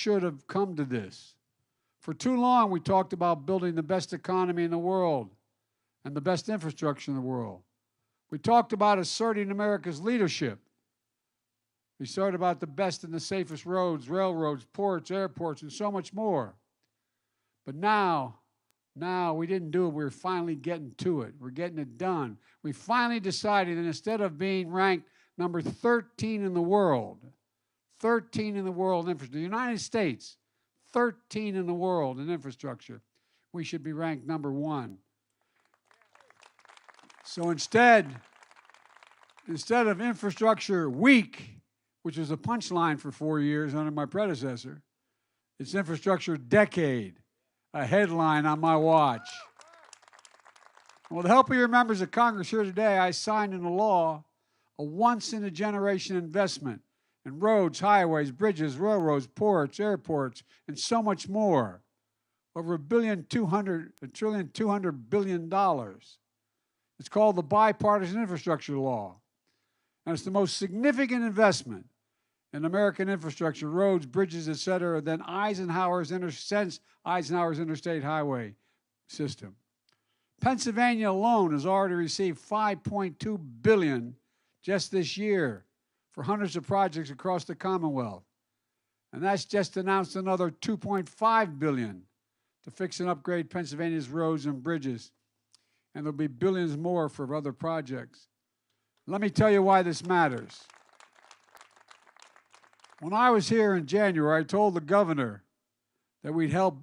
should have come to this. For too long, we talked about building the best economy in the world and the best infrastructure in the world. We talked about asserting America's leadership. We started about the best and the safest roads, railroads, ports, airports, and so much more. But now we didn't do it. We're finally getting to it. We're getting it done. We finally decided that instead of being ranked number 13 in the world, 13 in the world in infrastructure, the United States, 13 in the world in infrastructure, we should be ranked number 1. So instead of infrastructure week, which was a punchline for 4 years under my predecessor, it's infrastructure decade, a headline on my watch. With the help of your members of Congress here today, I signed into law a once-in-a-generation investment in roads, highways, bridges, railroads, ports, airports, and so much more. Over $1.2 trillion. It's called the Bipartisan Infrastructure Law. And it's the most significant investment in American infrastructure, roads, bridges, et cetera, than since Eisenhower's interstate highway system. Pennsylvania alone has already received $5.2 billion just this year for hundreds of projects across the Commonwealth. And that's just announced another $2.5 billion to fix and upgrade Pennsylvania's roads and bridges. And there'll be billions more for other projects. Let me tell you why this matters. When I was here in January, I told the governor that we'd help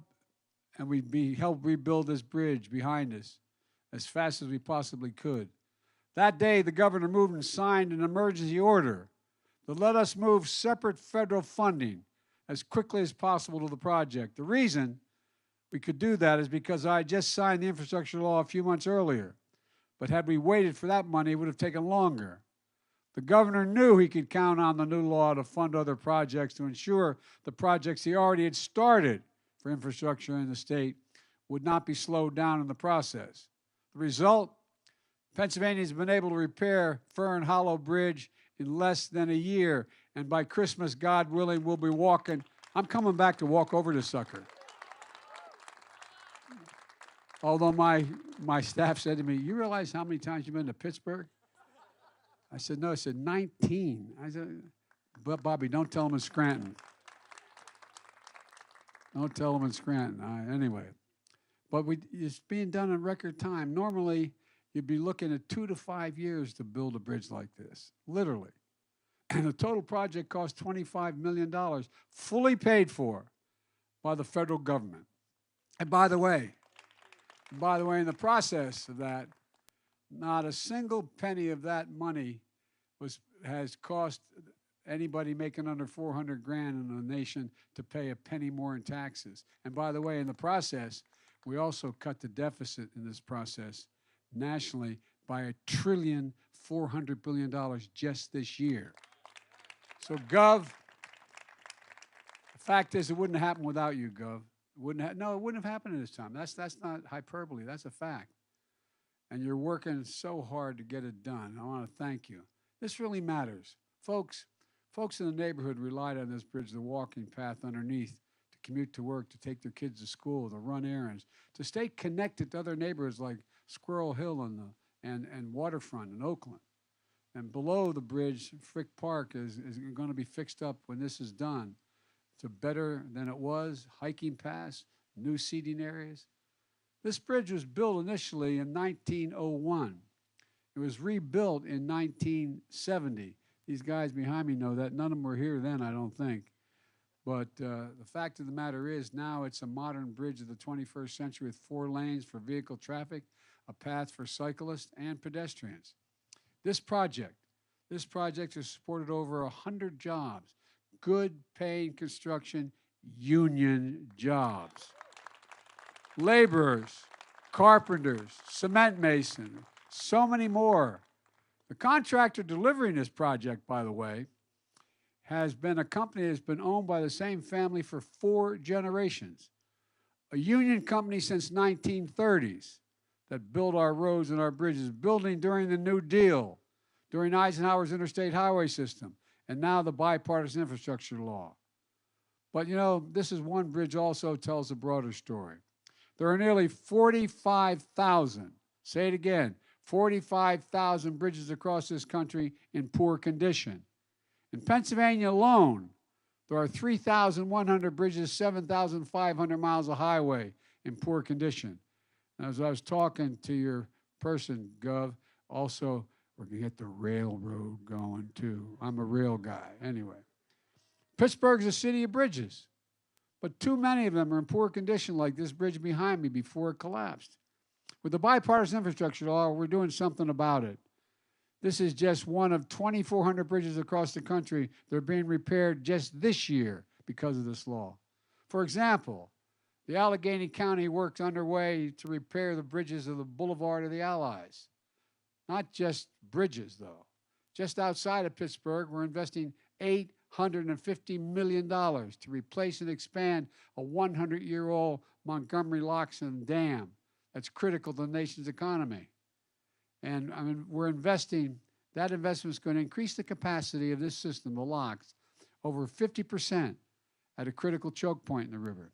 rebuild this bridge behind us as fast as we possibly could. That day, the governor moved and signed an emergency order that let us move separate federal funding as quickly as possible to the project. The reason we could do that is because I had just signed the infrastructure law a few months earlier. But had we waited for that money, it would have taken longer. The governor knew he could count on the new law to fund other projects to ensure the projects he already had started for infrastructure in the state would not be slowed down in the process. The result, Pennsylvania has been able to repair Fern Hollow Bridge in less than a year, and by Christmas, God willing, we'll be walking. I'm coming back to walk over this sucker. Although my staff said to me, "You realize how many times you've been to Pittsburgh?" I said, "No." I said, 19. I said, "But Bobby, don't tell them in Scranton." Don't tell them in Scranton. Anyway, but it's being done in record time. Normally, you'd be looking at 2 to 5 years to build a bridge like this, literally. And the total project cost $25 million, fully paid for by the federal government. And by the way, in the process of that, not a single penny of that money has cost anybody making under $400,000 in the nation to pay a penny more in taxes. And by the way, in the process, we also cut the deficit in this process nationally by $1.4 trillion just this year. So, Gov, the fact is, it wouldn't have happened without you, Gov. It wouldn't have happened at this time. That's not hyperbole. That's a fact. And you're working so hard to get it done. I want to thank you. This really matters. Folks in the neighborhood relied on this bridge, the walking path underneath, to commute to work, to take their kids to school, to run errands, to stay connected to other neighborhoods like Squirrel Hill and Waterfront in Oakland. And below the bridge, Frick Park is going to be fixed up when this is done to better than it was, hiking paths, new seating areas. This bridge was built initially in 1901. It was rebuilt in 1970. These guys behind me know that. None of them were here then, I don't think. But the fact of the matter is now it's a modern bridge of the 21st century with 4 lanes for vehicle traffic, a path for cyclists and pedestrians. This project has supported over 100 jobs, good paying construction union jobs. Laborers, carpenters, cement masons, so many more. The contractor delivering this project, by the way, has been a company that's been owned by the same family for 4 generations. A union company since 1930s that built our roads and our bridges, building during the New Deal, during Eisenhower's interstate highway system, and now the bipartisan infrastructure law. But you know, this is one bridge also tells a broader story. There are nearly 45,000, say it again, 45,000 bridges across this country in poor condition. In Pennsylvania alone, there are 3,100 bridges, 7,500 miles of highway in poor condition. And as I was talking to your person, Gov, also, we're going to get the railroad going too. I'm a rail guy. Anyway, Pittsburgh's a city of bridges, but too many of them are in poor condition, like this bridge behind me before it collapsed. With the bipartisan infrastructure law, we're doing something about it. This is just one of 2,400 bridges across the country that are being repaired just this year because of this law. For example, the Allegheny County work's underway to repair the bridges of the Boulevard of the Allies. Not just bridges, though. Just outside of Pittsburgh, we're investing $850 million to replace and expand a 100-year-old Montgomery Loxton Dam that's critical to the nation's economy. And I mean, we're investing, that investment is going to increase the capacity of this system, the locks, over 50% at a critical choke point in the river.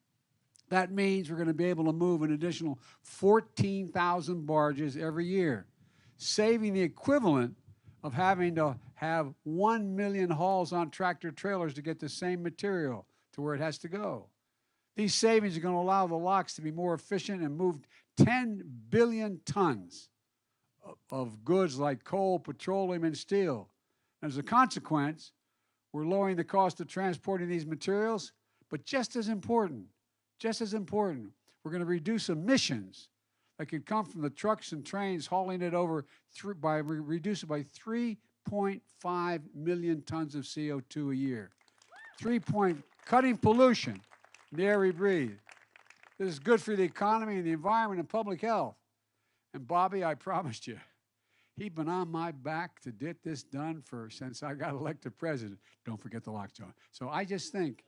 That means we're going to be able to move an additional 14,000 barges every year, saving the equivalent of having to have 1 million hauls on tractor trailers to get the same material to where it has to go. These savings are going to allow the locks to be more efficient and move 10 billion tons of goods like coal, petroleum, and steel. As a consequence, we're lowering the cost of transporting these materials, but just as important, we're going to reduce emissions that could come from the trucks and trains hauling it over reduce it by 3.5 million tons of CO2 a year. Cutting pollution in the air we breathe. This is good for the economy and the environment and public health. And Bobby, I promised you, he's been on my back to get this done since I got elected president. Don't forget the locks, John. So I just think,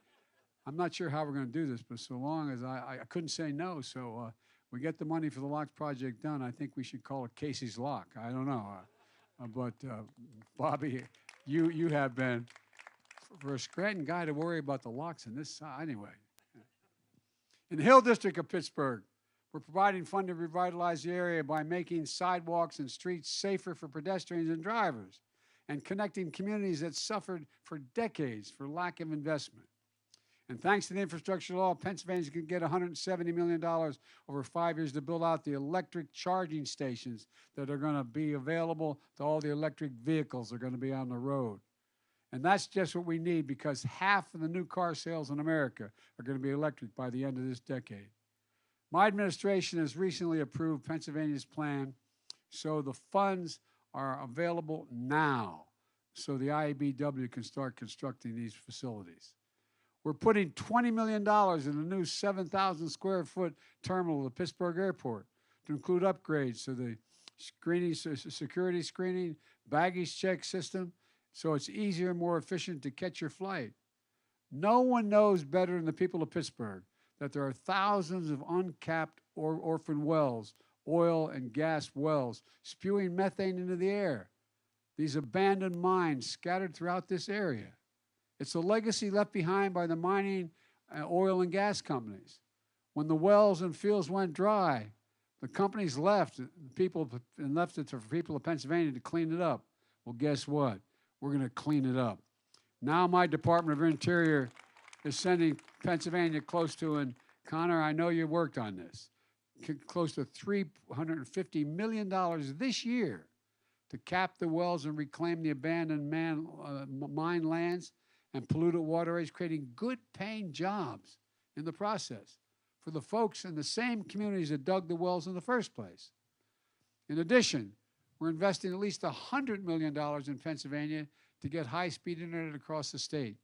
I'm not sure how we're going to do this, but so long as I couldn't say no, so we get the money for the locks project done, I think we should call it Casey's Lock. I don't know. But Bobby, you have been, for a Scranton guy to worry about the locks in this side, anyway. In the Hill District of Pittsburgh, we're providing funding to revitalize the area by making sidewalks and streets safer for pedestrians and drivers and connecting communities that suffered for decades for lack of investment. And thanks to the infrastructure law, Pennsylvania's going to get $170 million over 5 years to build out the electric charging stations that are going to be available to all the electric vehicles that are going to be on the road. And that's just what we need, because half of the new car sales in America are going to be electric by the end of this decade. My administration has recently approved Pennsylvania's plan, so the funds are available now so the IABW can start constructing these facilities. We're putting $20 million in the new 7,000 square foot terminal at the Pittsburgh Airport to include upgrades to the security screening, baggage check system, so it's easier and more efficient to catch your flight. No one knows better than the people of Pittsburgh that there are thousands of uncapped or orphan wells, oil and gas wells, spewing methane into the air. These abandoned mines scattered throughout this area. It's a legacy left behind by the mining, oil and gas companies. When the wells and fields went dry, the companies left it for people of Pennsylvania to clean it up. Well, guess what? We're going to clean it up. Now my Department of Interior is sending Pennsylvania close to, and Connor, I know you worked on this, close to $350 million this year to cap the wells and reclaim the abandoned mine lands and polluted waterways, creating good-paying jobs in the process for the folks in the same communities that dug the wells in the first place. In addition, we're investing at least $100 million in Pennsylvania to get high-speed internet across the state,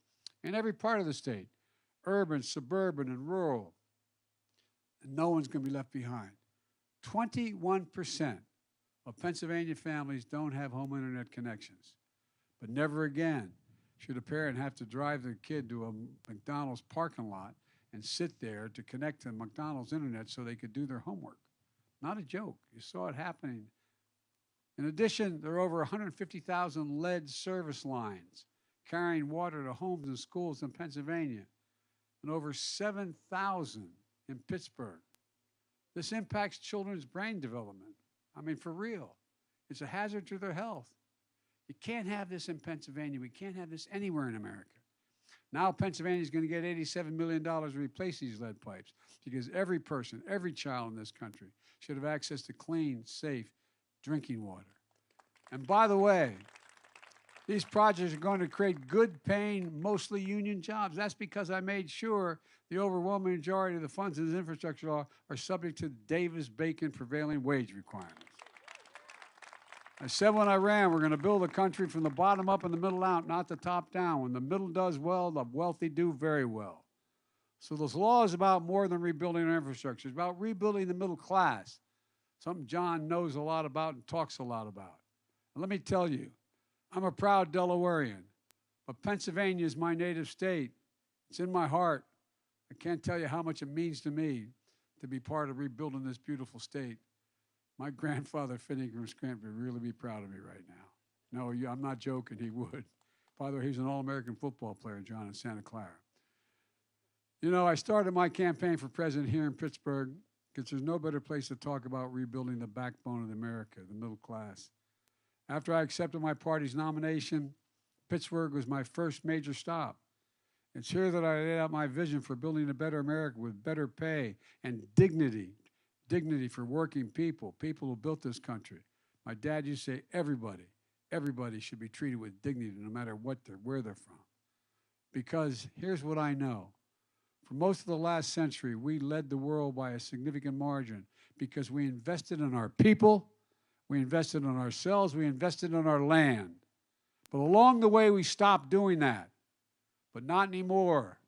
in every part of the state, urban, suburban, and rural. And no one's going to be left behind. 21% of Pennsylvania families don't have home internet connections. But never again should a parent have to drive their kid to a McDonald's parking lot and sit there to connect to McDonald's internet so they could do their homework. Not a joke. You saw it happening. In addition, there are over 150,000 lead service lines carrying water to homes and schools in Pennsylvania. and over 7,000 in Pittsburgh. This impacts children's brain development. I mean, for real. It's a hazard to their health. You can't have this in Pennsylvania. We can't have this anywhere in America. Now Pennsylvania is going to get $87 million to replace these lead pipes because every person, every child in this country should have access to clean, safe drinking water. And by the way, these projects are going to create good-paying, mostly union jobs. That's because I made sure the overwhelming majority of the funds in this infrastructure law are subject to Davis-Bacon prevailing wage requirements. I said when I ran, we're going to build a country from the bottom up and the middle out, not the top down. When the middle does well, the wealthy do very well. So this law is about more than rebuilding our infrastructure. It's about rebuilding the middle class, something John knows a lot about and talks a lot about. And let me tell you, I'm a proud Delawarean, but Pennsylvania is my native state. It's in my heart. I can't tell you how much it means to me to be part of rebuilding this beautiful state. My grandfather, Finney from Scranton, would really be proud of me right now. No, I'm not joking, he would. By the way, he's an All-American football player, John, in Santa Clara. You know, I started my campaign for president here in Pittsburgh because there's no better place to talk about rebuilding the backbone of America, the middle class. After I accepted my party's nomination, Pittsburgh was my first major stop. It's here that I laid out my vision for building a better America with better pay and dignity. Dignity for working people, people who built this country. My dad used to say everybody should be treated with dignity no matter where they're from. Because here's what I know. For most of the last century, we led the world by a significant margin because we invested in our people, we invested in ourselves, we invested in our land. But along the way, we stopped doing that. But not anymore.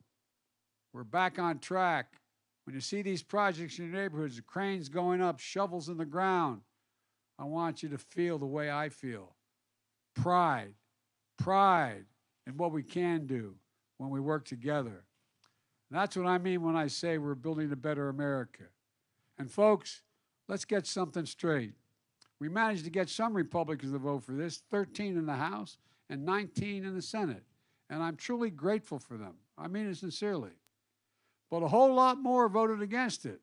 We're back on track. When you see these projects in your neighborhoods, the cranes going up, shovels in the ground, I want you to feel the way I feel. Pride in what we can do when we work together. And that's what I mean when I say we're building a better America. And folks, let's get something straight. We managed to get some Republicans to vote for this, 13 in the House and 19 in the Senate. And I'm truly grateful for them. I mean it sincerely. But a whole lot more voted against it,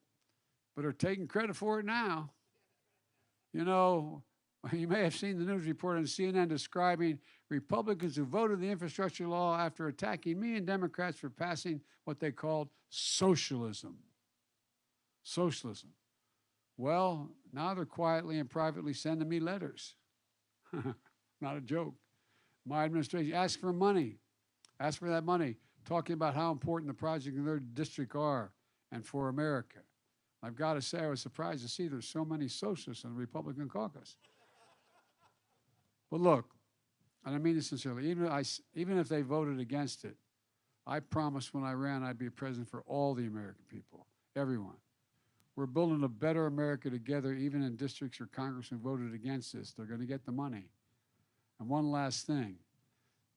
but are taking credit for it now. You know, you may have seen the news report on CNN describing Republicans who voted the infrastructure law after attacking me and Democrats for passing what they called socialism. Socialism. Well, now they're quietly and privately sending me letters. Not a joke. My administration asked for money. Asked for that money. Talking about how important the projects in their district are and for America. I've got to say, I was surprised to see there's so many socialists in the Republican caucus. But look, and I mean this sincerely, even if they voted against it, I promised when I ran I'd be president for all the American people, everyone. We're building a better America together, even in districts where congressmen voted against this. They're going to get the money. And one last thing.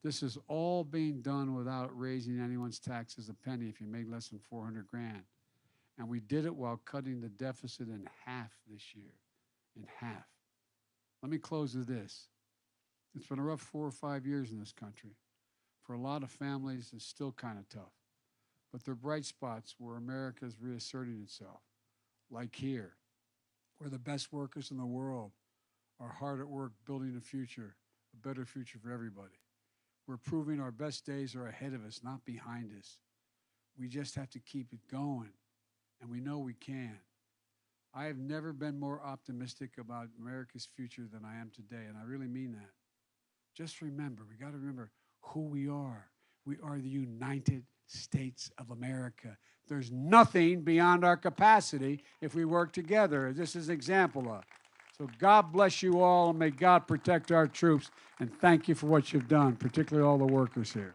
This is all being done without raising anyone's taxes a penny if you made less than $400 grand. And we did it while cutting the deficit in half this year, in half. Let me close with this. It's been a rough 4 or 5 years in this country. For a lot of families, it's still kind of tough. But there are bright spots where America is reasserting itself, like here, where the best workers in the world are hard at work building a future, a better future for everybody. We're proving our best days are ahead of us, not behind us. We just have to keep it going, and we know we can. I have never been more optimistic about America's future than I am today, and I really mean that. Just remember, we got to remember who we are. We are the United States of America. There's nothing beyond our capacity if we work together. This is an example of. So God bless you all, and may God protect our troops, and thank you for what you've done, particularly all the workers here.